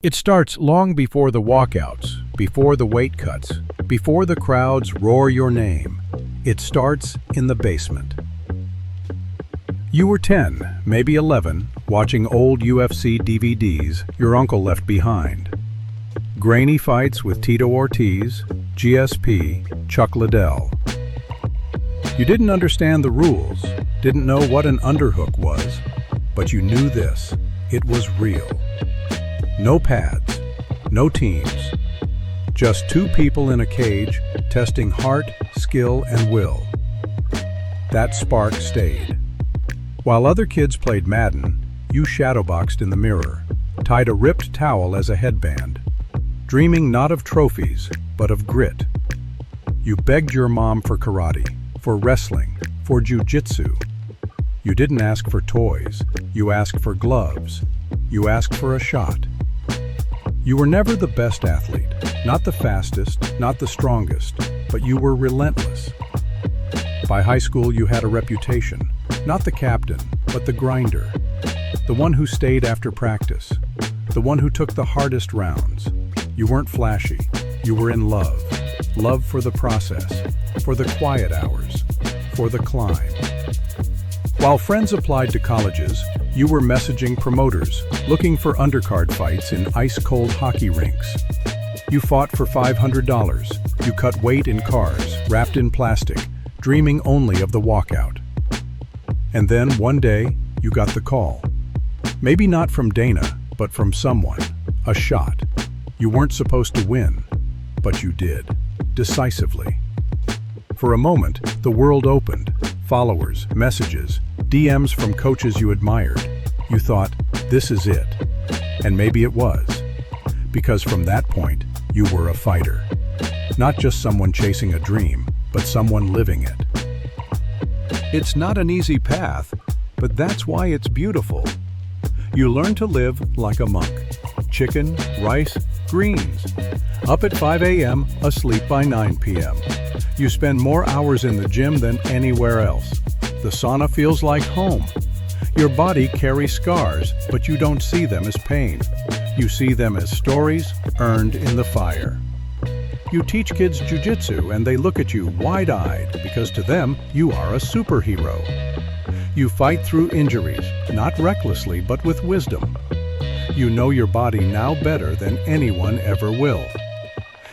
It starts long before the walkouts, before the weight cuts, before the crowds roar your name. It starts in the basement. You were 10, maybe 11, watching old UFC DVDs your uncle left behind. Grainy fights with Tito Ortiz, GSP, Chuck Liddell. You didn't understand the rules, didn't know what an underhook was, but you knew this: it was real. No pads, no teams, just two people in a cage testing heart, skill, and will. That spark stayed. While other kids played Madden, you shadowboxed in the mirror, tied a ripped towel as a headband, dreaming not of trophies, but of grit. You begged your mom for karate, for wrestling, for jiu-jitsu. You didn't ask for toys, you asked for gloves, you asked for a shot. You were never the best athlete, not the fastest, not the strongest, but you were relentless. By high school, you had a reputation, not the captain, but the grinder, the one who stayed after practice, the one who took the hardest rounds. You weren't flashy, you were in love. Love for the process, for the quiet hours, for the climb. While friends applied to colleges, you were messaging promoters, looking for undercard fights in ice-cold hockey rinks. You fought for $500. You cut weight in cars, wrapped in plastic, dreaming only of the walkout. And then, one day, you got the call. Maybe not from Dana, but from someone. A shot. You weren't supposed to win, but you did. Decisively. For a moment, the world opened. Followers, messages, DMs from coaches you admired. You thought, this is it. And maybe it was. Because from that point, you were a fighter. Not just someone chasing a dream, but someone living it. It's not an easy path, but that's why it's beautiful. You learn to live like a monk. Chicken, rice, greens. Up at 5 a.m., asleep by 9 p.m. You spend more hours in the gym than anywhere else. The sauna feels like home. Your body carries scars, but you don't see them as pain. You see them as stories earned in the fire. You teach kids jiu-jitsu and they look at you wide-eyed because to them, you are a superhero. You fight through injuries, not recklessly, but with wisdom. You know your body now better than anyone ever will.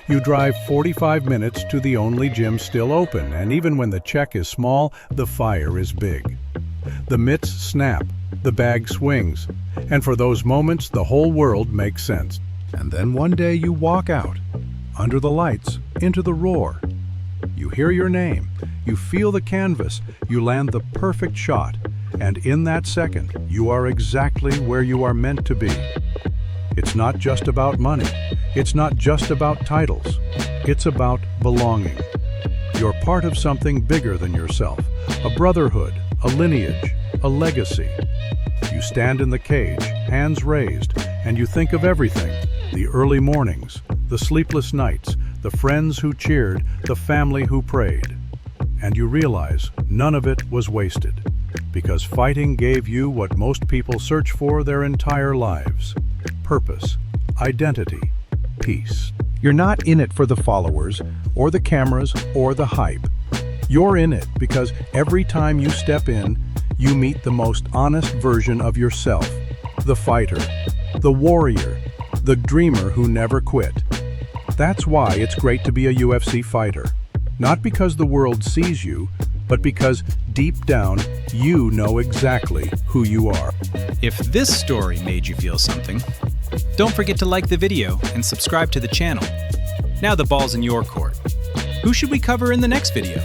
You drive 45 minutes to the only gym still open, and even when the check is small, the fire is big. The mitts snap, the bag swings, and for those moments, the whole world makes sense. And then one day you walk out, under the lights, into the roar. You hear your name, you feel the canvas, you land the perfect shot, and in that second, you are exactly where you are meant to be. It's not just about money. It's not just about titles. It's about belonging. You're part of something bigger than yourself, a brotherhood, a lineage, a legacy. You stand in the cage, hands raised, and you think of everything: the early mornings, the sleepless nights, the friends who cheered, the family who prayed. And you realize none of it was wasted, because fighting gave you what most people search for their entire lives: purpose, identity, peace. You're not in it for the followers, or the cameras, or the hype. You're in it because every time you step in, you meet the most honest version of yourself. The fighter, the warrior, the dreamer who never quit. That's why it's great to be a UFC fighter. Not because the world sees you, but because deep down, you know exactly who you are. If this story made you feel something, don't forget to like the video and subscribe to the channel. Now the ball's in your court. Who should we cover in the next video?